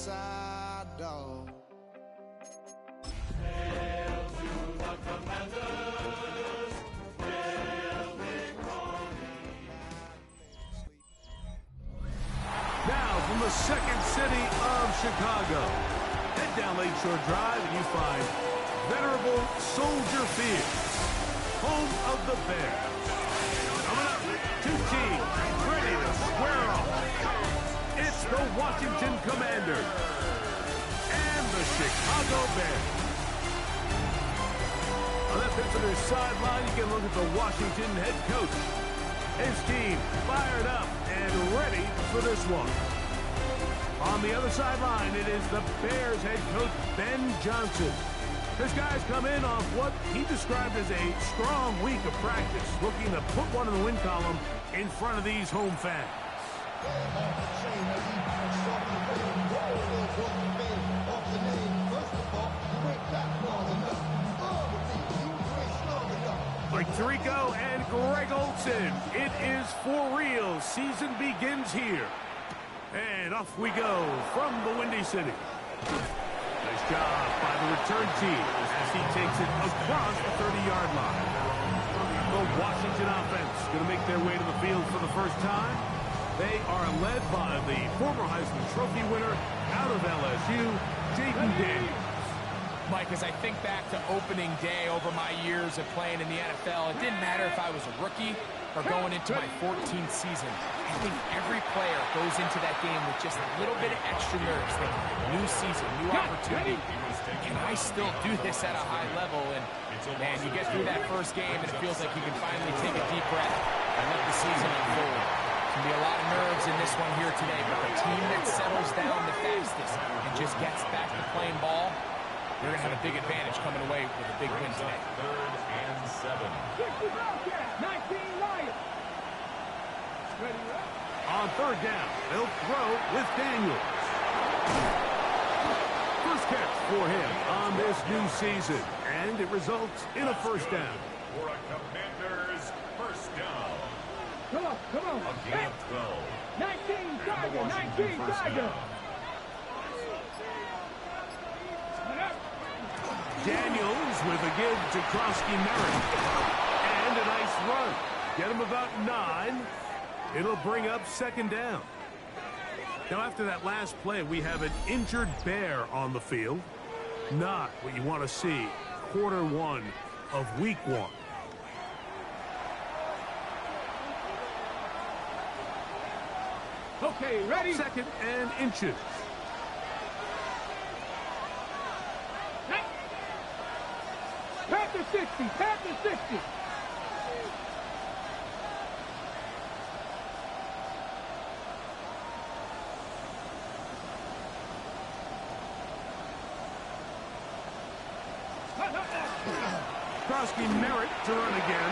outside dog. Hail to the Commanders! Hail victory! Now from the second city of Chicago, head down Lakeshore Drive and you find venerable Soldier Field, home of the Bears. Coming up, two teams ready to square off. It's the Washington Commanders and the Chicago Bears. On that visitor's sideline, you can look at the Washington head coach. His team fired up and ready for this one. On the other sideline, it is the Bears head coach, Ben Johnson. His guys come in off what he described as a strong week of practice, looking to put one in the win column in front of these home fans. Like Tirico and Greg Olson, it is for real. Season begins here. And off we go from the Windy City. Nice job by the return team as he takes it across the 30-yard line. The Washington offense going to make their way to the field for the first time. They are led by the former Heisman Trophy winner out of LSU, Jaden Daniels. Mike, as I think back to opening day over my years of playing in the NFL, it didn't matter if I was a rookie or going into my 14th season. I think every player goes into that game with just a little bit of extra nerves. New season, new opportunity. Can I still do this at a high level? And, man, you get through that first game and it feels like you can finally take a deep breath and let the season unfold. Can be a lot of nerves in this one here today, but the team that settles down the fastest and just gets back to playing ball, they're going to have a big advantage coming away with a big win today. 3rd and 7. 19 Lions. On 3rd down, they'll throw with Daniels. First catch for him on this new season, and it results in a first down. For a Commanders first down. Come on. A gain of 12. 19 Tiger, 19 Tiger. Daniels with a give to Krosky-Merritt. And a nice run. Get him about 9. It'll bring up 2nd down. Now, after that last play, we have an injured Bear on the field. Not what you want to see quarter 1 of week 1. Okay, ready? 2nd and inches. Panther 60, Panther 60. Krosky-Merritt to run again.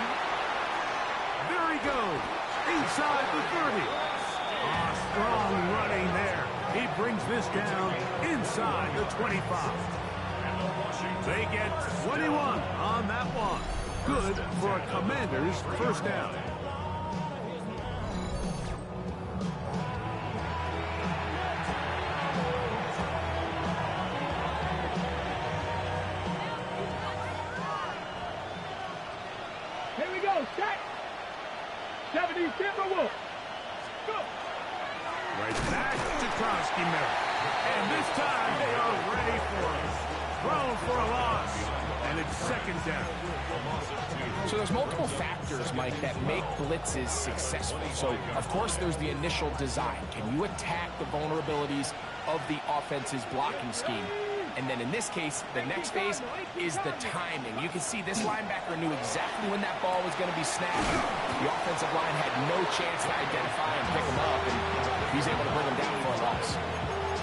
There he goes. Inside the 30. Strong running there. He brings this down inside the 25. They get 21 on that one. Good for a Commanders first down. Here we go, set. 70 Timberwolves. Go. Right back to Krosky-Merritt. And this time they are ready for it. Thrown for a loss. And it's 2nd down. So there's multiple factors, Mike, that make blitzes successful. So, of course, there's the initial design. Can you attack the vulnerabilities of the offense's blocking scheme? And then in this case, the next phase is the timing. You can see this linebacker knew exactly when that ball was going to be snapped. The offensive line had no chance to identify and pick him up, and he's able to bring him down for a loss.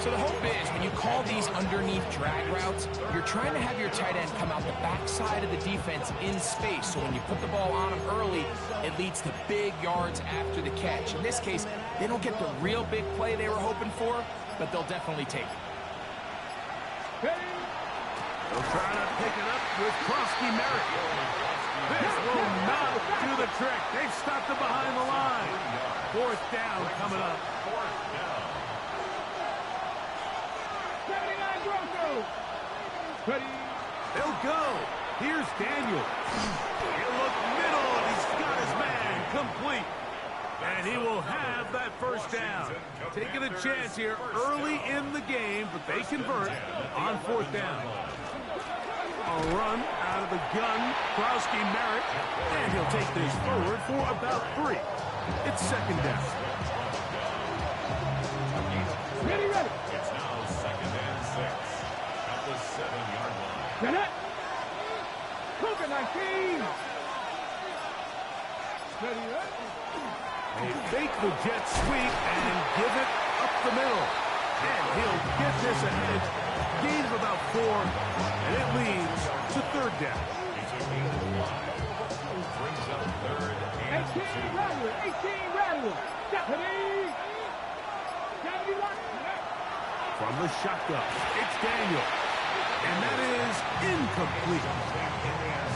So the hope is when you call these underneath drag routes, you're trying to have your tight end come out the backside of the defense in space. So when you put the ball on him early, it leads to big yards after the catch. In this case, they don't get the real big play they were hoping for, but they'll definitely take it. They'll try to pick it up with Krosky-Merritt. This will not do the trick. They've stopped him behind the line. 4th down coming up. go. Ready. They'll go. Here's Daniel. He'll look middle, and he's got his man complete. And he will have that first down. Taking a chance here early in the game, but they convert on fourth down. A run out of the gun. Krowski Merritt, and he'll take this forward for about 3. It's second down. Ready. It's now 2nd and 6 at the 7-yard line. Get it. Cougar 19. Ready. They fake the jet sweep and give it up the middle. And he'll get this ahead. Gain of about 4, and it leads to third down. It's a gain of 5. Brings up 3rd and 2. 18 Rattler. Stephanie. 71. From the shotgun, it's Daniel. And that is incomplete.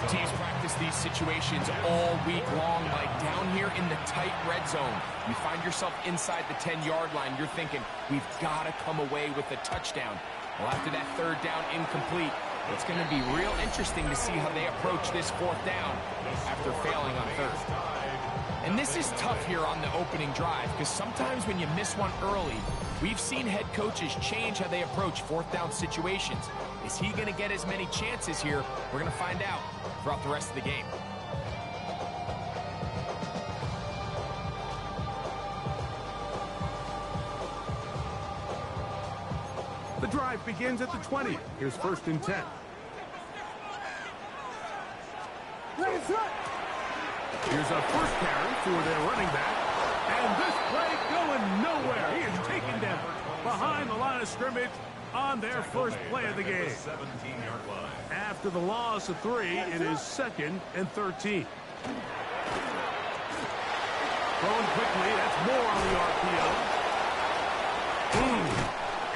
Teams practice these situations all week long, like down here in the tight red zone. You find yourself inside the 10-yard line, you're thinking, we've got to come away with a touchdown. Well, after that third down incomplete, it's going to be real interesting to see how they approach this fourth down after failing on third. And this is tough here on the opening drive, because sometimes when you miss one early, we've seen head coaches change how they approach fourth down situations. Is he going to get as many chances here? We're going to find out throughout the rest of the game. The drive begins at the 20. Here's 1st and 10. Here's a first carry for their running back. And this play going nowhere. He is taken down behind the line of scrimmage on their first play of the game. 17-yard line. After the loss of 3, it is 2nd and 13. Throwing quickly, that's more on the RPO.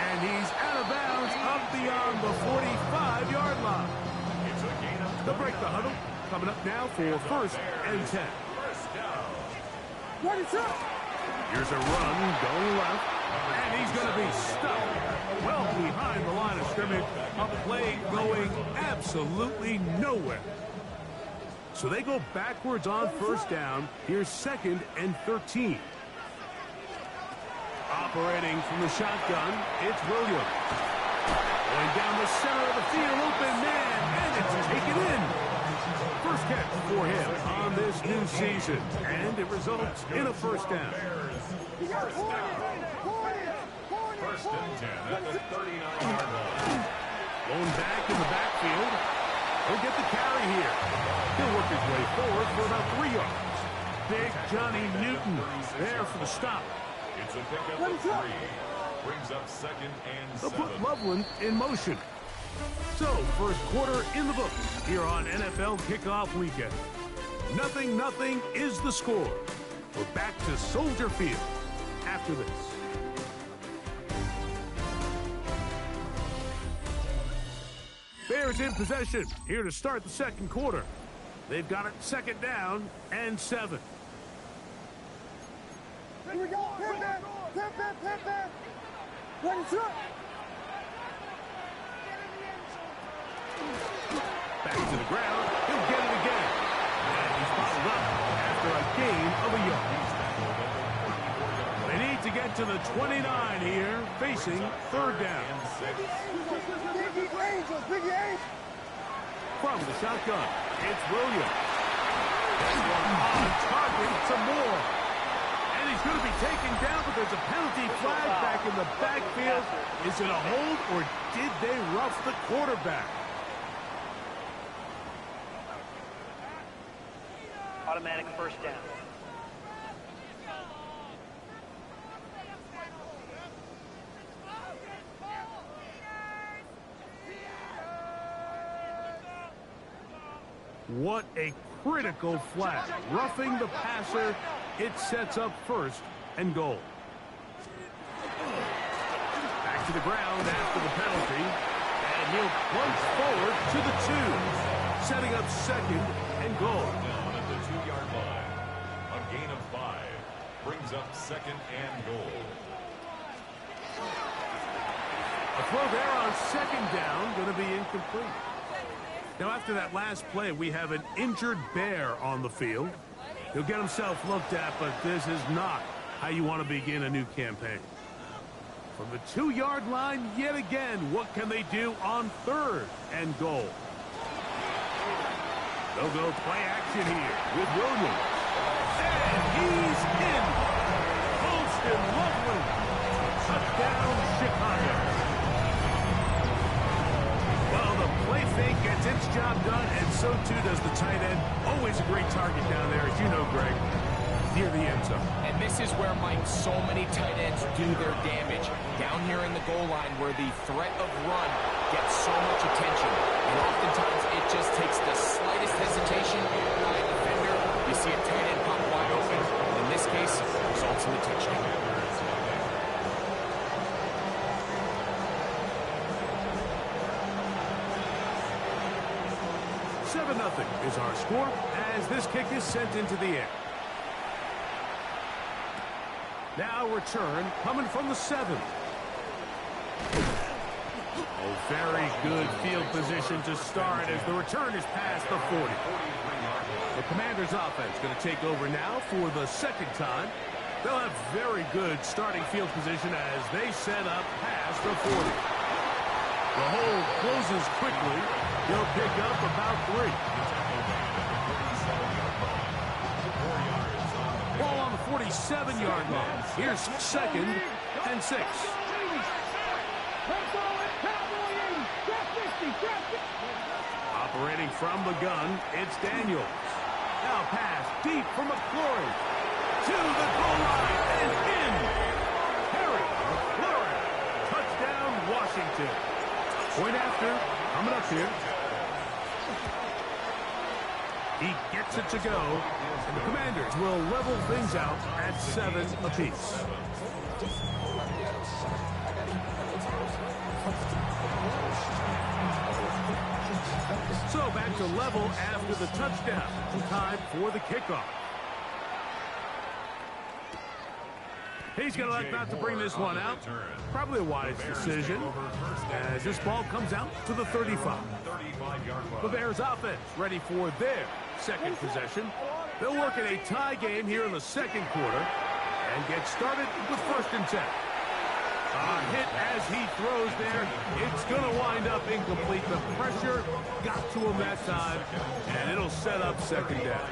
And he's out of bounds up beyond the 45-yard line. It's a gain of They'll break the huddle. Coming up now for 1st and 10. first down. Here's a run going left. And he's going to be stuck well behind the line of scrimmage. A play going absolutely nowhere. So they go backwards on first down. Here's 2nd and 13. Operating from the shotgun, it's Williams. Going down the center of the field, open man, and it's taken in. First catch for him on this new season, and it results in a first down. First and 10 at the 39-yard line. Going back in the backfield. He'll get the carry here. He'll work his way forward for about 3 yards. Big Johnny Newton there for the stop. It's a pickup of 3. Brings up 2nd and They'll 7. put Loveland in motion. So, first quarter in the books here on NFL Kickoff Weekend. 0-0 is the score. We're back to Soldier Field after this. Bears in possession here to start the second quarter. They've got it 2nd down and 7. Here we go. Pip. Ready, shot. Back to the ground. He'll get it again. And he's followed up after a gain of a yard. They need to get to the 29 here, facing 3rd down. Biggie Angels. From the shotgun, it's Williams. On target, some more. And he's going to be taken down, but there's a penalty flag back in the backfield. Is it a hold, or did they rough the quarterback? Automatic first down. What a critical flag. Roughing the passer, it sets up 1st and goal. Back to the ground after the penalty, and he'll plunge forward to the 2, setting up 2nd and goal. Down at the 2-yard line. A gain of 5. Brings up 2nd and goal. A throw there on second down, going to be incomplete. Now, after that last play, we have an injured Bear on the field. He'll get himself looked at, but this is not how you want to begin a new campaign. From the 2-yard line, yet again, what can they do on third and goal? They'll go play action here with Williams. And he's in. Holston Loveland. Touchdown, Chicago. Well, the play fake gets its job done, and so too does the tight end. Always a great target down there, as you know, Greg, near the end zone. And this is where, Mike, so many tight ends do their damage. Down here in the goal line where the threat of run gets so much attention. And oftentimes it just takes the slightest hesitation by a defender. You see a tight end pop wide open. In this case, results in a touchdown. 7-0 is our score as this kick is sent into the air. Now return coming from the 7. Oh, very good field position to start as the return is past the 40. The Commanders' offense going to take over now for the second time. They'll have very good starting field position as they set up past the 40. The hole closes quickly. He'll pick up about 3. Ball on the 47-yard line. Here's 2nd and 6. Operating from the gun, it's Daniels. Now pass deep for McClory. To the goal line and in. Harry McClory. Touchdown, Washington. Point after, coming up here. He gets it to go, and the Commanders will level things out at 7 apiece. So back to level after the touchdown. Time for the kickoff. He's going to elect not to bring this one out. Probably a wise decision as this ball comes out to the 35. The Bears offense ready for their second possession. They'll work in a tie game here in the second quarter and get started with 1st and 10. A hit as he throws there. It's going to wind up incomplete. The pressure got to him that time, and it'll set up 2nd down.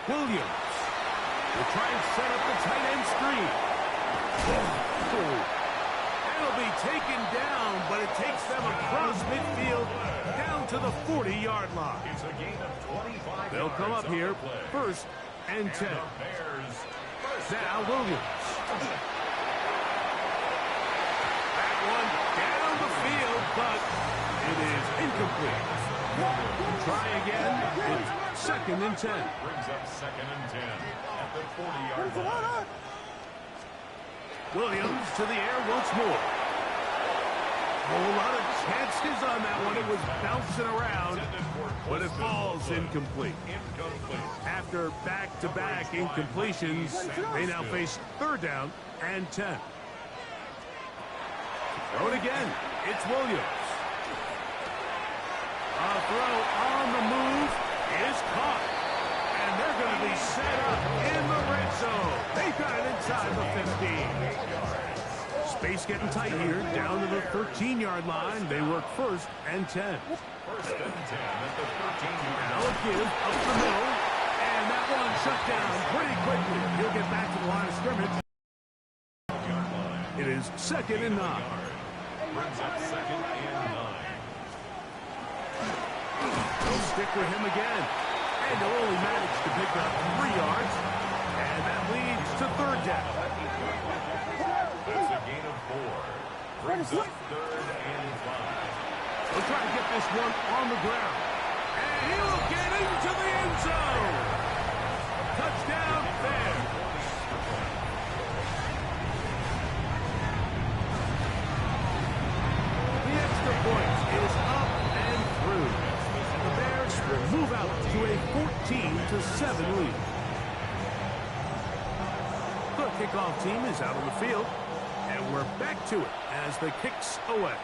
Williams will try and set up the tight end screen. It'll be taken down, but it takes them across midfield down to the 40-yard line. They'll come up here 1st and 10. Now Williams. That one down the field, but it is incomplete. Try again. It's 2nd and 10. Brings up 2nd and 10 at the 40-yard line. Williams to the air once more. A whole lot of chances on that one. It was bouncing around, but it falls incomplete. After back-to-back incompletions, they now face 3rd down and 10. Throw it again. It's Williams. A throw on the move is caught. And they're going to be set up in the red zone. They've got it inside the 15. Space getting tight here, down to the 13-yard line. They work 1st and 10. 1st and 10 at the 13-yard line. Now a give up the middle. And that one shut down pretty quickly. He'll get back to the line of scrimmage. It is 2nd and 9. Brings up 2nd and 9. They'll stick with him again. And they'll only manage to pick up 3 yards. And that leads to 3rd down. That's a gain of 4. Brings up 3rd and 5. They'll try to get this one on the ground. And he'll get into the end zone. Touchdown, Bears. The extra point is up and through. The Bears move out to a 14-7 lead. The kickoff team is out on the field, and we're back to it as the kick's away.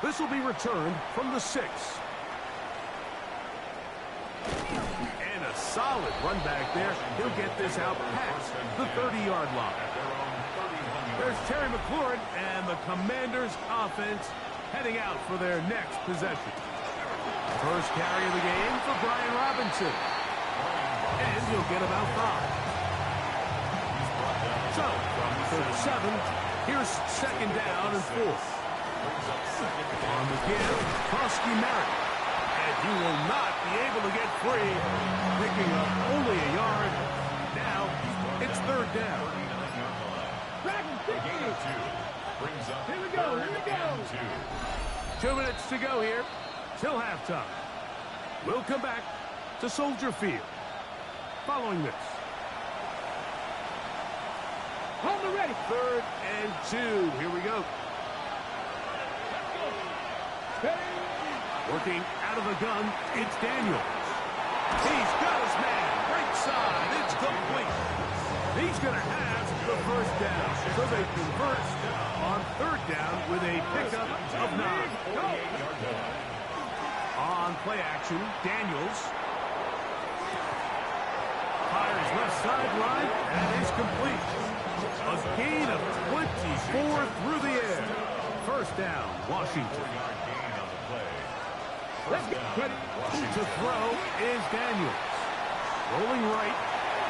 This will be returned from the 6. And a solid run back there. He'll get this out past the 30-yard line. There's Terry McLaurin and the Commanders' offense heading out for their next possession. First carry of the game for Brian Robinson. And he'll get about 5. So, from 37, here's second down and 4. On the give, Krosky Merritt. And he will not be able to get free, picking up only a yard. Now, it's third down. Here we go. 2 minutes to go here till halftime. We'll come back to Soldier Field following this. On the ready. 3rd and 2. Here we go. Working out of the gun, it's Daniels. He's got his man. Right side. It's complete. He's going to have the first down. So they convert on 3rd down with a pickup of 9. On play action, Daniels fires left sideline and is complete. A gain of 24 through the air. First down, Washington. Let's get ready. To throw is Daniels. Rolling right.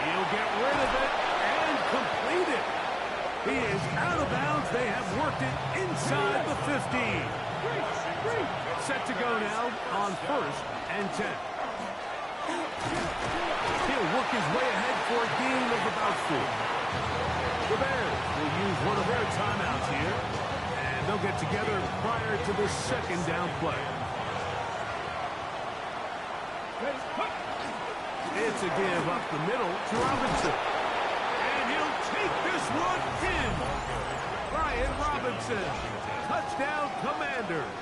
He'll get rid of it and complete it. He is out of bounds. They have worked it inside the 15. Set to go now on 1st and 10. He'll work his way ahead for a gain of about 4. The Bears will use one of their timeouts here, and they'll get together prior to the second down play. It's a give up the middle to Robinson. And he'll take this one in. Brian Robinson. Touchdown, Commanders.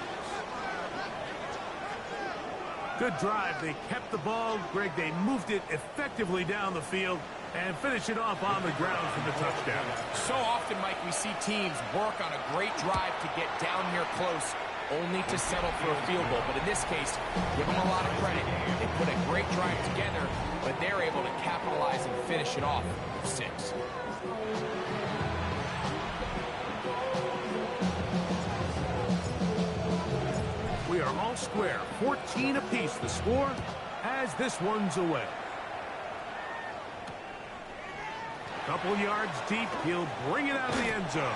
Good drive. They kept the ball. Greg, they moved it effectively down the field and finish it off on the ground for the touchdown. So often, Mike, we see teams work on a great drive to get down here close, only to settle for a field goal. But in this case, give them a lot of credit. They put a great drive together, but they're able to capitalize and finish it off with 6. We are all square. 14 apiece the score as this one's away. Couple yards deep. He'll bring it out of the end zone.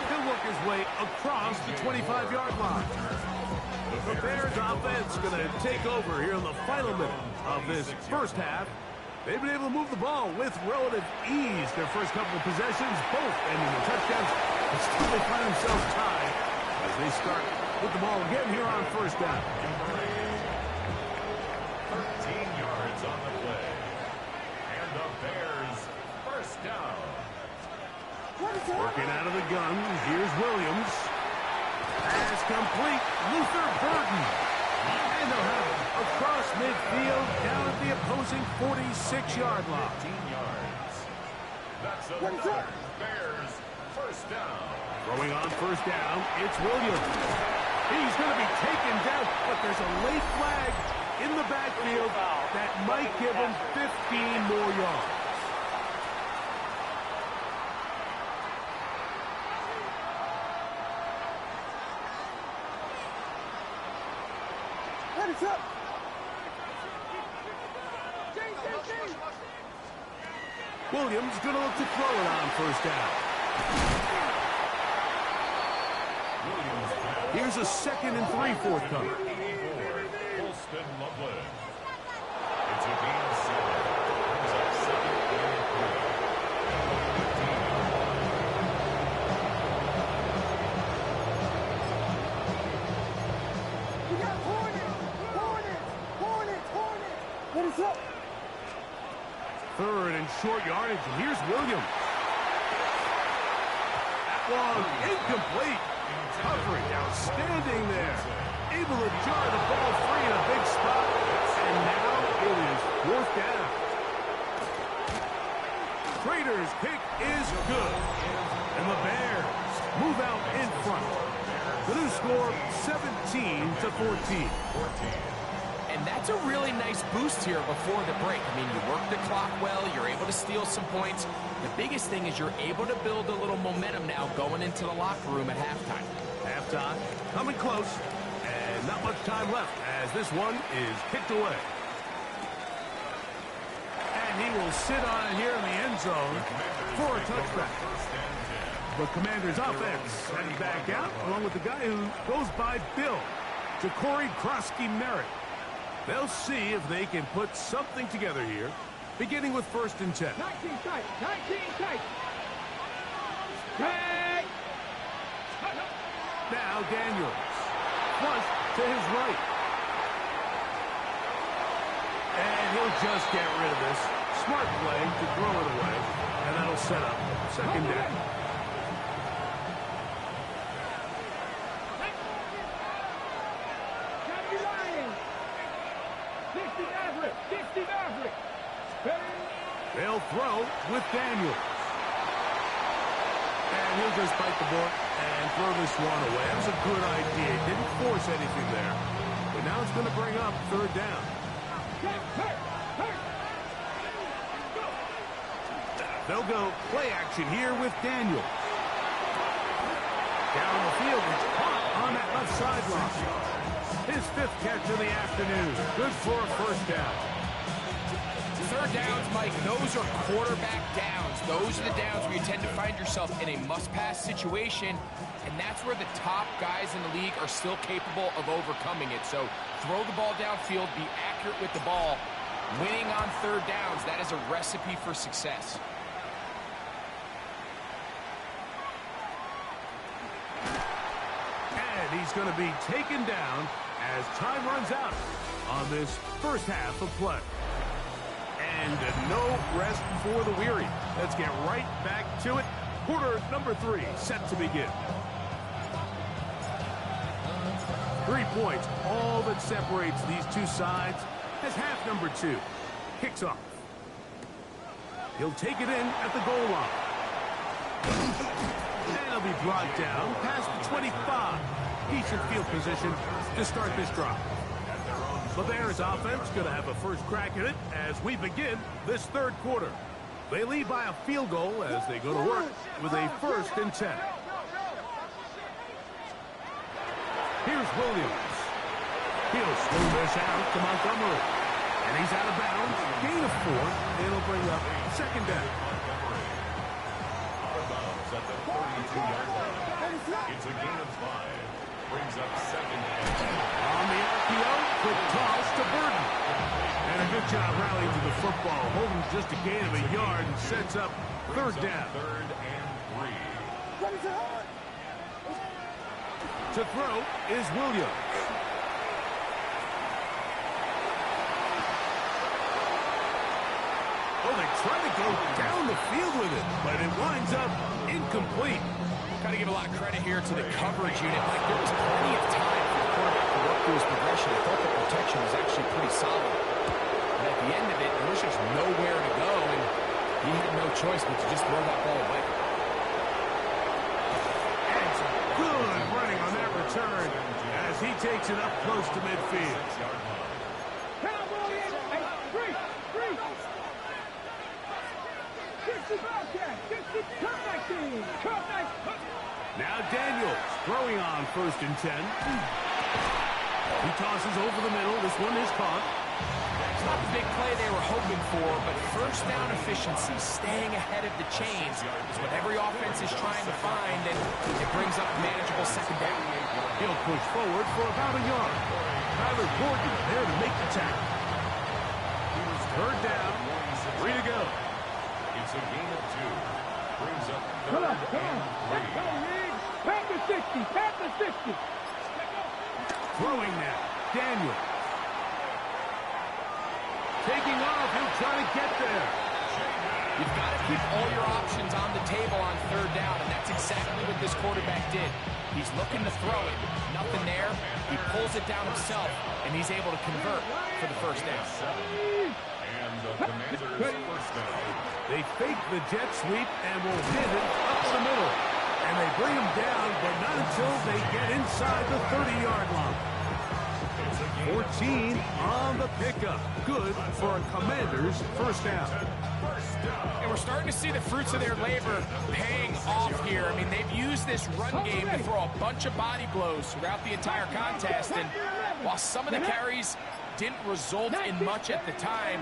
He'll work his way across the 25-yard line. The Bears offense going to take over here in the final minute of this first half. They've been able to move the ball with relative ease. Their first couple of possessions, both ending in touchdowns, but still they find themselves tied as they start with the ball again here on first down. 13 yards on the play. And the Bears first down. Working out of the gun, here's Williams. Pass complete, Luther Burden. And they'll have it across midfield down at the opposing 46-yard line. 15 yards. That's another Bears first down. Throwing on first down, it's Williams. He's going to be taken down, but there's a late flag in the backfield that might give him 15 more yards. Williams going to look to throw it on first down. Here's a 2nd and 3 forthcoming. It's a gain of 7. Brings up 2nd and 3. We got Hornets. What is up? 3rd and short yardage, and here's Williams. That one incomplete. Coverage outstanding there. able to jar the ball free in a big spot. And now it is 4th down. Raiders' kick is good. And the Bears move out in front. The new score, 17-14. And that's a really nice boost here before the break. I mean, you work the clock well, you're able to steal some points. The biggest thing is you're able to build a little momentum now going into the locker room at halftime. Halftime, coming close, and not much time left as this one is kicked away. And he will sit on it here in the end zone for a touchback. The Commanders' offense heading back out, along with the guy who goes by Bill, Ja'Cory Krosky-Merritt. They'll see if they can put something together here, beginning with 1st and 10. 19 tight. 19 tight. Tight. Now Daniels. Flush to his right. And he'll just get rid of this. Smart play to throw it away. And that'll set up 2nd down. They'll throw with Daniels. And he'll just bite the bullet and throw this one away. That was a good idea. Didn't force anything there. But now it's going to bring up 3rd down. They'll go play action here with Daniels. Down the field, it's caught on that left sideline. His 5th catch of the afternoon. Good for a 1st down. 3rd downs, Mike, those are quarterback downs. Those are the downs where you tend to find yourself in a must-pass situation, and that's where the top guys in the league are still capable of overcoming it. So throw the ball downfield, be accurate with the ball. Winning on 3rd downs, that is a recipe for success. And he's going to be taken down as time runs out on this 1st half of play. And no rest for the weary. Let's get right back to it. Quarter number 3 set to begin. 3 points, all that separates these two sides as half number 2 kicks off. He'll take it in at the goal line. And he'll be brought down past the 25. Decent field position to start this drive. The Bears offense going to have a first crack at it as we begin this 3rd quarter. They lead by a field goal as they go to work with a 1st and 10. Here's Williams. He'll swing this out to Montgomery. And he's out of bounds. Gain of 4. It'll bring up 2nd down. Out of bounds at the 32-yard line. It's a gain of 5. Brings up 2nd down. On the RPO, quick toss to Burton. And a good job rallying to the football. Holding just a gain of a yard and sets up 3rd down. 3rd and 3. To throw is Williams. Oh, they try to go down the field with it, but it winds up incomplete. Got to give a lot of credit here to the coverage unit. Like, there was plenty of time for the quarterback to work through his progression. I thought the protection was actually pretty solid. But at the end of it, there was just nowhere to go, and he had no choice but to just throw that ball away. And some good running on that return as he takes it up close to midfield. Now Daniels throwing on 1st and 10. He tosses over the middle. This one is caught. It's not the big play they were hoping for, but 1st down efficiency, staying ahead of the chains, is what every offense is trying to find, and it brings up a manageable 2nd down. He'll push forward for about a yard. Tyler Gordon there to make the tackle. 3rd down, 3 to go. It's a gain of 2. Brings up 3rd and 3. Pat the 60. Pat the 60. Throwing now. Daniel. Taking off. He'll try to get there. You've got to keep all your options on the table on third down, and that's exactly what this quarterback did. He's looking to throw it. Nothing there. He pulls it down himself, and he's able to convert for the first down. And the Commanders' first down. They fake the jet sweep and will hit it up the middle. And they bring him down, but not until they get inside the 30-yard line. 14 on the pickup. Good for a Commander's first down. And we're starting to see the fruits of their labor paying off here. I mean, they've used this run game to throw a bunch of body blows throughout the entire contest. And while some of the carries didn't result in much at the time,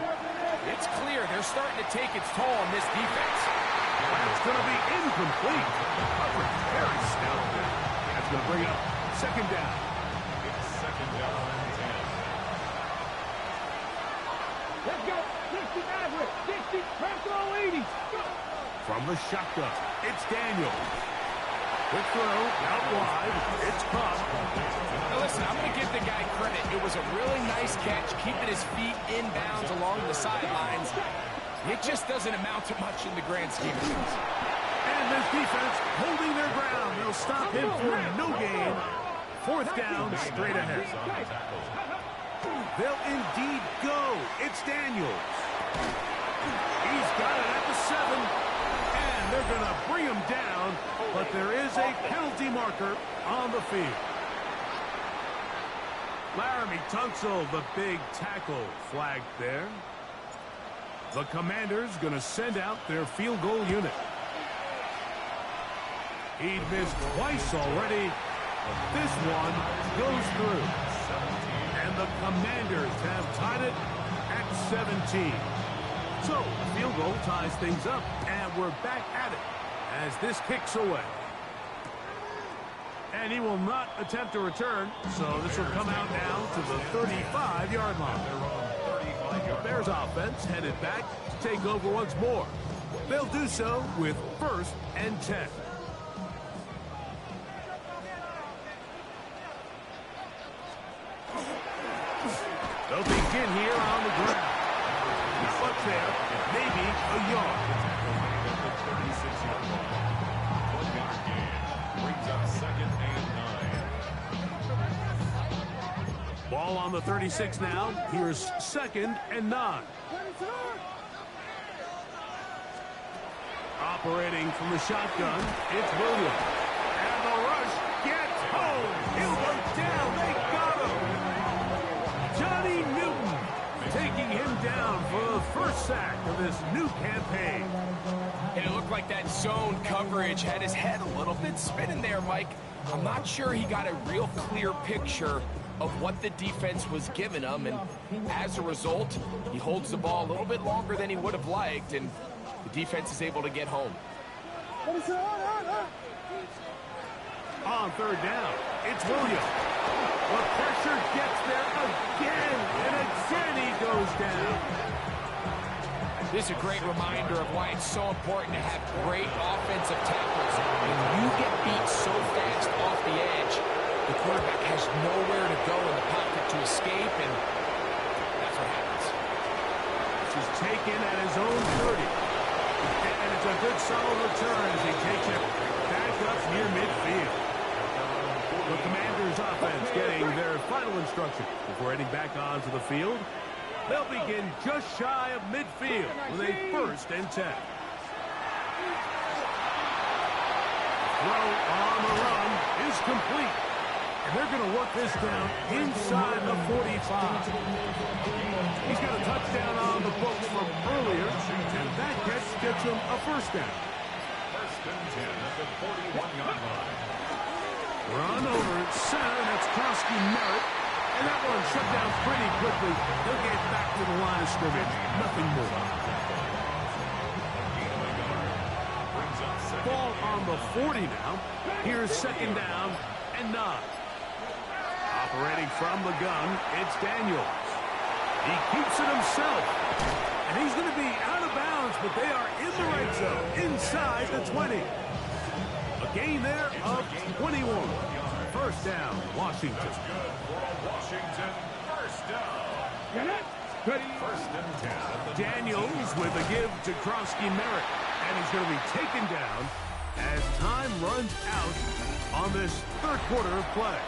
it's clear they're starting to take its toll on this defense. That's going to be incomplete. Very stout. That's going to bring up second down. It's second down and 10. Let's go. 60 average. 60. Press all 80. Go. From the shotgun, it's Daniel. Quick throw, out wide. It's caught. Now listen, I'm going to give the guy credit. It was a really nice catch, keeping his feet in bounds along the sidelines. It just doesn't amount to much in the grand scheme of things. And this defense holding their ground. They'll stop him for no gain. Fourth down, straight ahead. They'll indeed go. It's Daniels. He's got it at the 7. And they're going to bring him down. But there is a penalty marker on the field. Laramie Tunsil, the big tackle, flagged there. The Commanders going to send out their field goal unit. He'd missed twice already, but this one goes through. And the Commanders have tied it at 17. So, field goal ties things up, and we're back at it as this kicks away. And he will not attempt to return, so this will come out now to the 35-yard line. Bears offense headed back to take over once more. They'll do so with 1st and 10. They'll begin here on the ground. Not much there, maybe a yard. Brings up second and 9. Ball on the 36 now. Here's 2nd and 9. Operating from the shotgun, it's Williams. And the rush gets home. He'll go down. They got him. Johnny Newton taking him down for the first sack of this new campaign. And it looked like that zone coverage had his head a little bit spinning there, Mike. I'm not sure he got a real clear picture of what the defense was giving him, and as a result, he holds the ball a little bit longer than he would have liked, and the defense is able to get home. On 3rd down, it's Williams. The pressure gets there again, and again he goes down. This is a great reminder of why it's so important to have great offensive tackles. When you get beat so fast off the edge, the quarterback has nowhere to go in the pocket to escape, and that's what happens. This is taken at his own 30. And it's a good solid return as he takes it back up near midfield. The Commanders offense getting their final instruction before heading back onto the field. They'll begin just shy of midfield with a 1st and 10. Throw on the run is complete. And they're going to work this down inside the 45. He's got a touchdown on the books from earlier, and that gets him a 1st down. 1st and 10 at the 41-yard line. Run over at center, that's Kosky Merritt. And that one shut down pretty quickly. They'll get back to the line of scrimmage. Nothing more. Ball on the 40 now. Here's 2nd down and 9. Operating from the gun, it's Daniels. He keeps it himself. And he's going to be out of bounds, but they are in the red zone, inside the 20. A gain there of 21. 1st down, Washington. Washington, 1st down. Ready. First and 10 at the Daniels with a give to Krosky-Merritt. And he's going to be taken down as time runs out on this third quarter of play.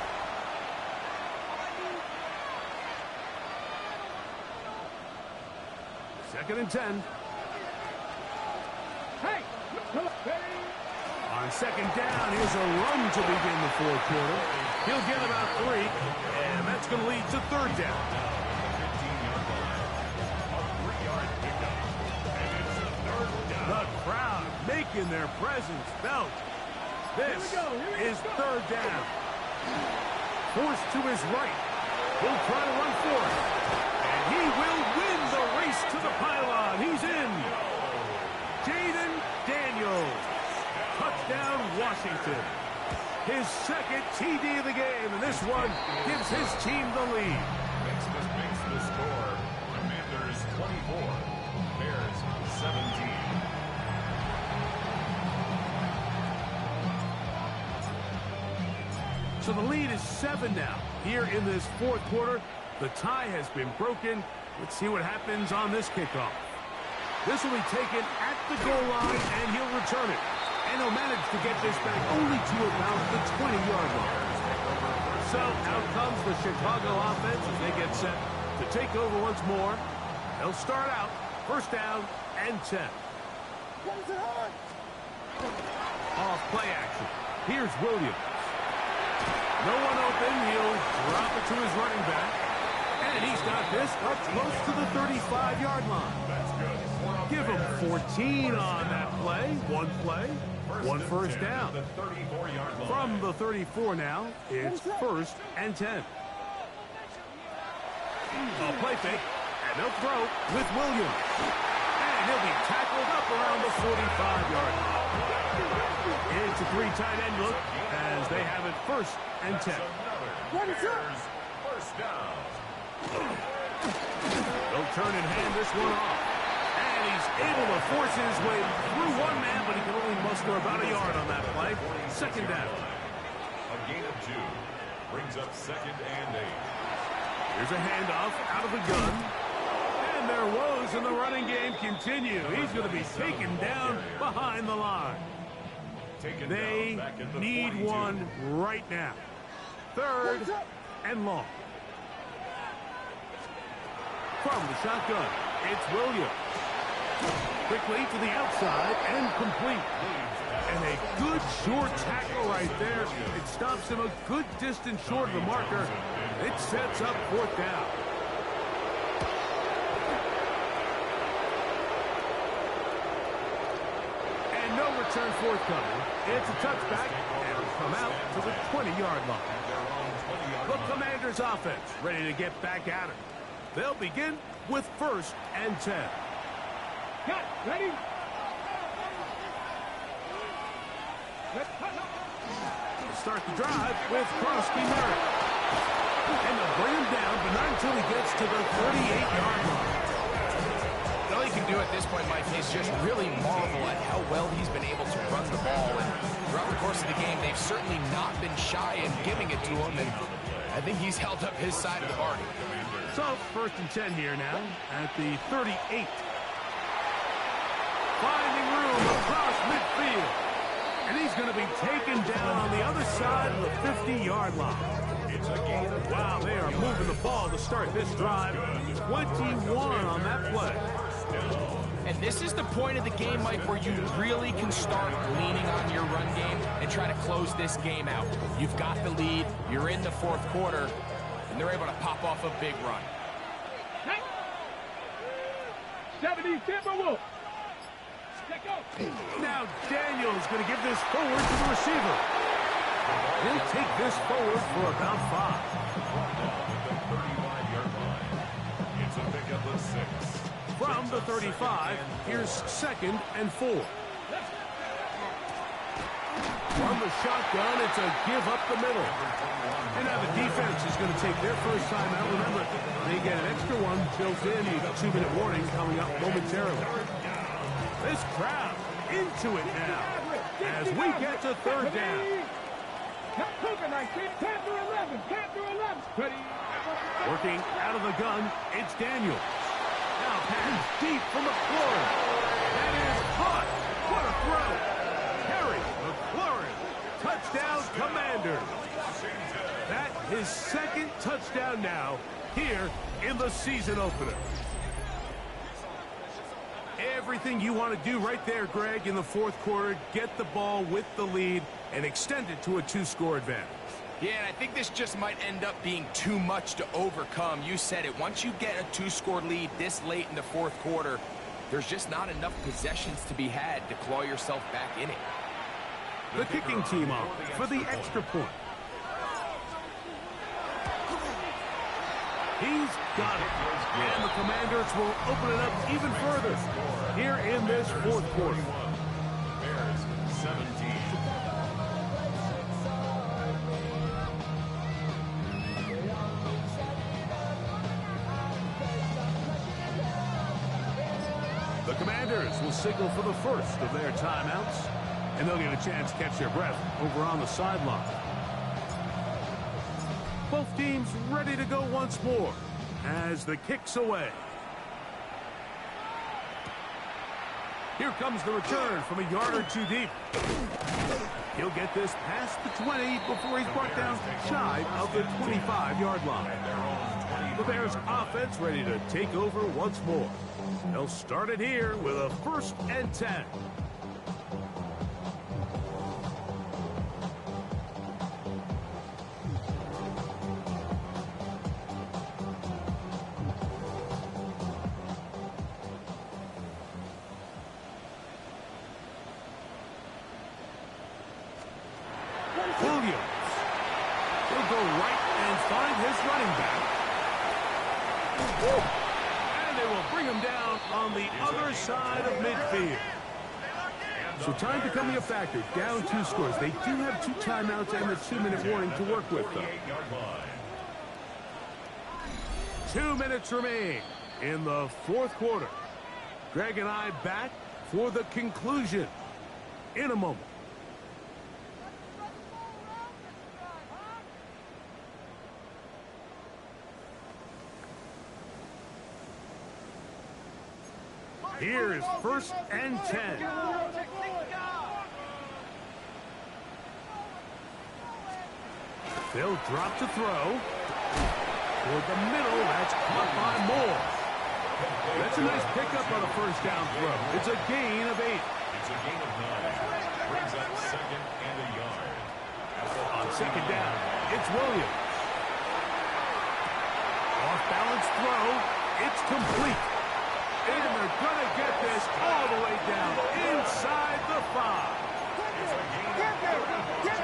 Second and 10. Hey, come on. Ready. On second down, here's a run to begin the fourth quarter. He'll get about 3, and that's going to lead to third down. 15-yard line. A 3-yard pickup. And it's a third down. The crowd making their presence felt. This is third down. Forced to his right. He'll try to run for it. And he will win the race to the pylon. He's in. Jaden Daniels. Touchdown, Washington. His second TD of the game, and this one gives his team the lead. Makes the score. Commanders 24. Bears 17. So the lead is 7 now. Here in this fourth quarter, the tie has been broken. Let's see what happens on this kickoff. This will be taken at the goal line, and he'll return it. And he'll manage to get this back only to about the 20-yard line. So out comes the Chicago offense as they get set to take over once more. They'll start out first down and 10. Off play action. Here's Williams. No one open. He'll drop it to his running back. And he's got this up close to the 35-yard line. Give him 14 on that play. One play, one first down. From the 34 now, it's first and 10. A play fake, and they'll throw with Williams. And he'll be tackled up around the 45-yard line. It's a 3 tight end look as they have it first and 10. First down. They'll turn and hand this one off. And he's able to force his way through one man, but he can only muster about a yard on that play. Second down. A gain of 2 brings up second and 8. Here's a handoff out of the gun. And their woes in the running game continue. He's going to be taken down behind the line. They need one right now. Third and long. From the shotgun, it's Williams. Quickly to the outside and complete. And a good short tackle right there. It stops him a good distance short of the marker. It sets up fourth down. And no return forthcoming. It's a touchback, and it'll come out to the 20-yard line. The Commanders' offense ready to get back at it. They'll begin with first and 10. Cut. Ready. To start the drive with Krosky-Merritt. And they'll bring him down, but not until he gets to the 38-yard line. All he can do at this point, Mike, is just really marvel at how well he's been able to run the ball. And throughout the course of the game, they've certainly not been shy in giving it to him. And I think he's held up his side of the bargain. So, first and 10 here now at the 38. Finding room across midfield. And he's going to be taken down on the other side of the 50-yard line. Wow, they are moving the ball to start this drive. 21 on that play. And this is the point of the game, Mike, where you really can start leaning on your run game and try to close this game out. You've got the lead, you're in the fourth quarter, and they're able to pop off a big run. 70 Timberwolves. Now Daniels going to give this forward to the receiver. He'll take this forward for about 5. It's a pickup of 6. From the 35, here's second and 4. From the shotgun, it's a give up the middle. And now the defense is going to take their first time out. Remember, they get an extra one built in. A 2-minute warning coming up momentarily. This crowd into it now as we get to third down. Panther 11. Panther 11. Ready. Working out of the gun, it's Daniels. pass deep from McLaurin. That is caught. What a throw. Terry McLaurin. Touchdown, Commanders. That is second touchdown now here in the season opener. Everything you want to do right there, Greg, in the fourth quarter. Get the ball with the lead and extend it to a 2-score advantage. Yeah, and I think this just might end up being too much to overcome. You said it. Once you get a 2-score lead this late in the fourth quarter, there's just not enough possessions to be had to claw yourself back in it. The kicking team off for the extra point. He's got it. And the Commanders will open it up even further here in this fourth quarter. Bears 17. The Commanders will signal for the first of their timeouts, and they'll get a chance to catch their breath over on the sideline. Both teams ready to go once more as the kick's away. Here comes the return from a yard or two deep. He'll get this past the 20 before he's brought down shy of the 25-yard line. The Bears offense ready to take over once more. They'll start it here with a 1st and 10. Williams. He'll go right and find his running back. And they will bring him down on the other side of midfield. So time becoming a factor. Down 2 scores. They do have 2 timeouts and a 2-minute warning to work with, though. 2 minutes remain in the fourth quarter. Greg and I back for the conclusion in a moment. Here is 1st and 10. They'll drop to throw. Toward the middle, that's caught by Moore. That's a nice pickup on a 1st down throw. It's a gain of 8. It's a gain of 9. Brings up 2nd and a yard. On 2nd down, it's Williams. Off-balance throw. It's complete. And they're going to get this all the way down inside the 5. It's a gain of 13.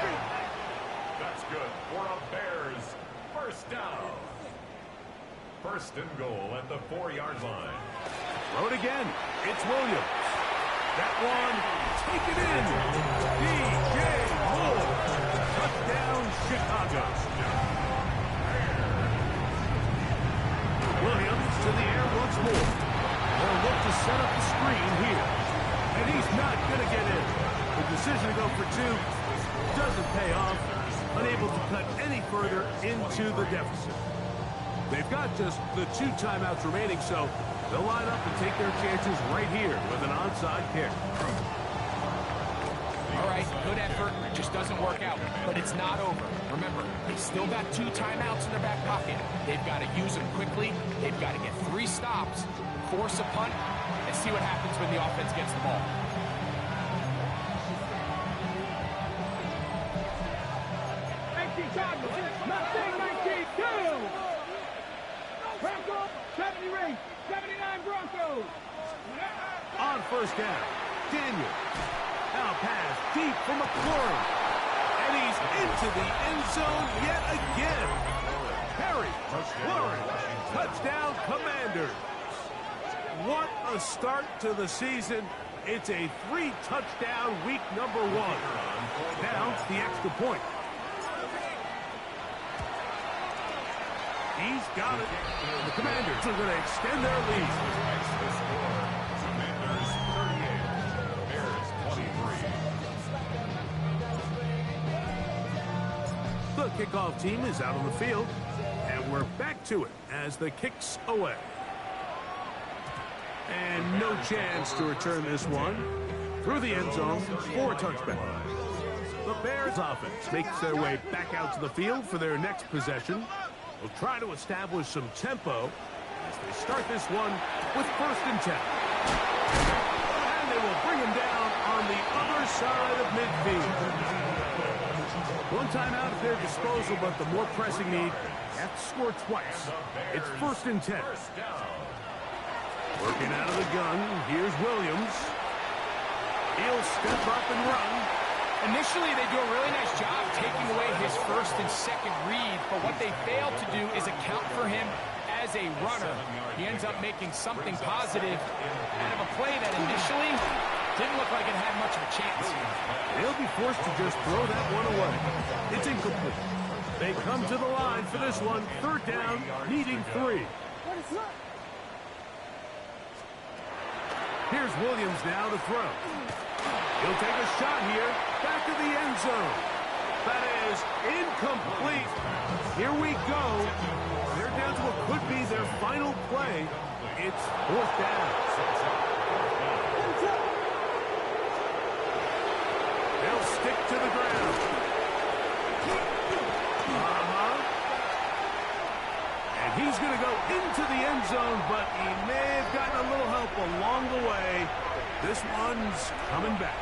That's good for a Bears 1st down. 1st and goal at the 4-yard line. Throw it again. It's Williams. That one, take it in. DJ Moore. Touchdown, Chicago. Williams to the air once more. They'll look to set up the screen here. And he's not going to get in. The decision to go for 2 doesn't pay off. Unable to cut any further into the deficit. They've got just the 2 timeouts remaining, so they'll line up and take their chances right here with an onside kick. All right, good effort. Just doesn't work out. But it's not over. Remember, they still got 2 timeouts in their back pocket. They've got to use them quickly. They've got to get 3 stops, force a punt, and see what happens when the offense gets the ball. Mustang 19-2. Broncos 78, 79 Broncos. On 1st down, Daniel. Now pass deep from McLaurin. And he's into the end zone yet again. Perry, McLaurin, touchdown Commanders. What a start to the season. It's a 3-touchdown week number 1. Now the extra point. He's got it. The Commanders are going to extend their lead. Commanders 38, Bears 23. The kickoff team is out on the field, and we're back to it as the kick's away. And no chance to return this one through the end zone for a touchback. The Bears offense makes their way back out to the field for their next possession. They'll try to establish some tempo as they start this one with 1st and 10. And they will bring him down on the other side of midfield. One timeout at their disposal, but the more pressing need, have to score twice. It's 1st and 10. Working out of the gun, here's Williams. He'll step up and run. Initially, they do a really nice job taking away his 1st and 2nd read, but what they fail to do is account for him as a runner. He ends up making something positive out of a play that initially didn't look like it had much of a chance. They'll be forced to just throw that one away. It's incomplete. They come to the line for this one. 3rd down, needing 3. Here's Williams now to throw. He'll take a shot here. Back to the end zone. That is incomplete. Here we go. They're down to what could be their final play. It's 4th down. They'll stick to the ground. And he's going to go into the end zone, but he may have gotten a little help along the way. This one's coming back.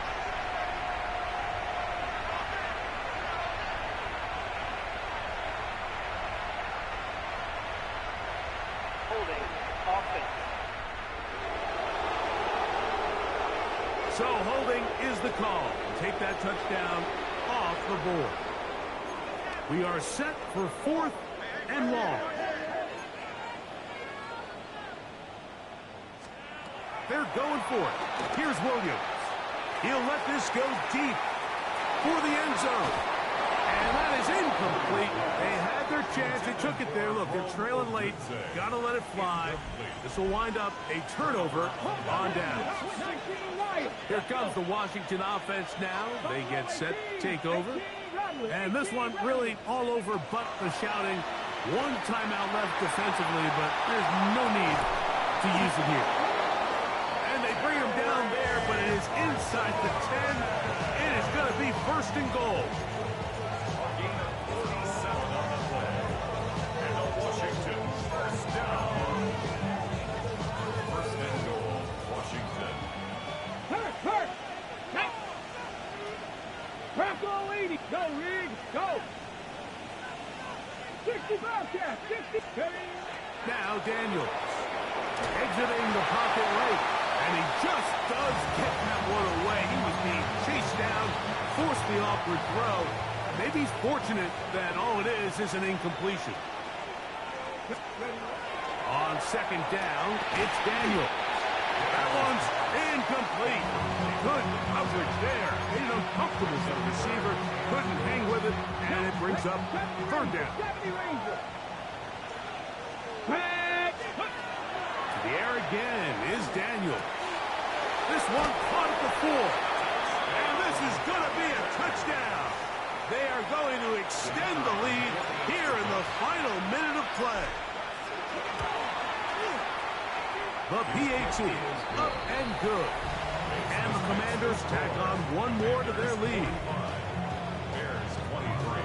Holding offense. So holding is the call. Take that touchdown off the board. We are set for 4th and long. They're going for it. Here's Williams. He'll let this go deep for the end zone. And that is incomplete. They had their chance. They took it there. Look, they're trailing late. Got to let it fly. This will wind up a turnover on down. Here comes the Washington offense now. They get set to take over. And this one really all over but the shouting. One timeout left defensively, but there's no need to use it here. And they bring him down there, but it is inside the 10. It is going to be 1st and goal. A gain of 47 on the play. And the Washington 1st down. 1st and goal, Washington. Hurt! Hey! Crack all 80! Go, Reed! Go! 60 Bobcat! 60! Now Daniels exiting the pocket right. And he just does get that one away. He was being chased down, forced the awkward throw. Maybe he's fortunate that all it is an incompletion. On 2nd down, it's Daniels. That one's incomplete. Good coverage there. Made it uncomfortable for the receiver. Couldn't hang with it, and it brings up 3rd down. To the air again is Daniels. This one caught at the 4. And this is going to be a touchdown. They are going to extend the lead here in the final minute of play. The PAT is up and good. And the Commanders tack on one more to their lead. Bears 23.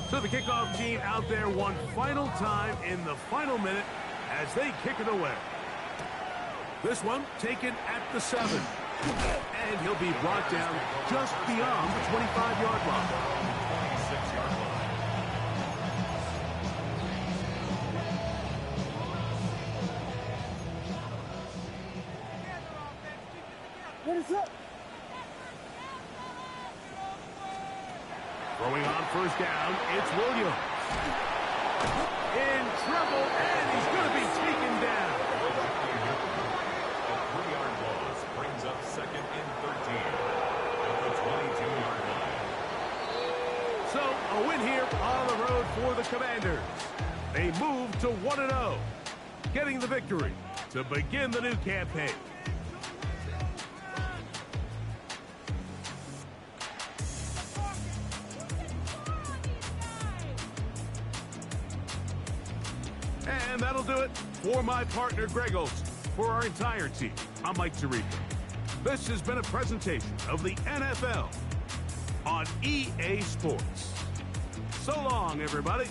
So the kickoff team out there one final time in the final minute as they kick it away. This one taken at the 7. And he'll be brought down just beyond the 25-yard line. 26-yard line. What is up? Throwing on 1st down, it's Williams. In trouble, and he's going to be taken down. A 3-yard loss brings up 2nd and 13 at the 22-yard line. So a win here on the road for the Commanders. They move to 1-0, getting the victory to begin the new campaign. And that'll do it for my partner, Greg Olson. For our entire team, I'm Mike Tirico. This has been a presentation of the NFL on EA Sports. So long, everybody.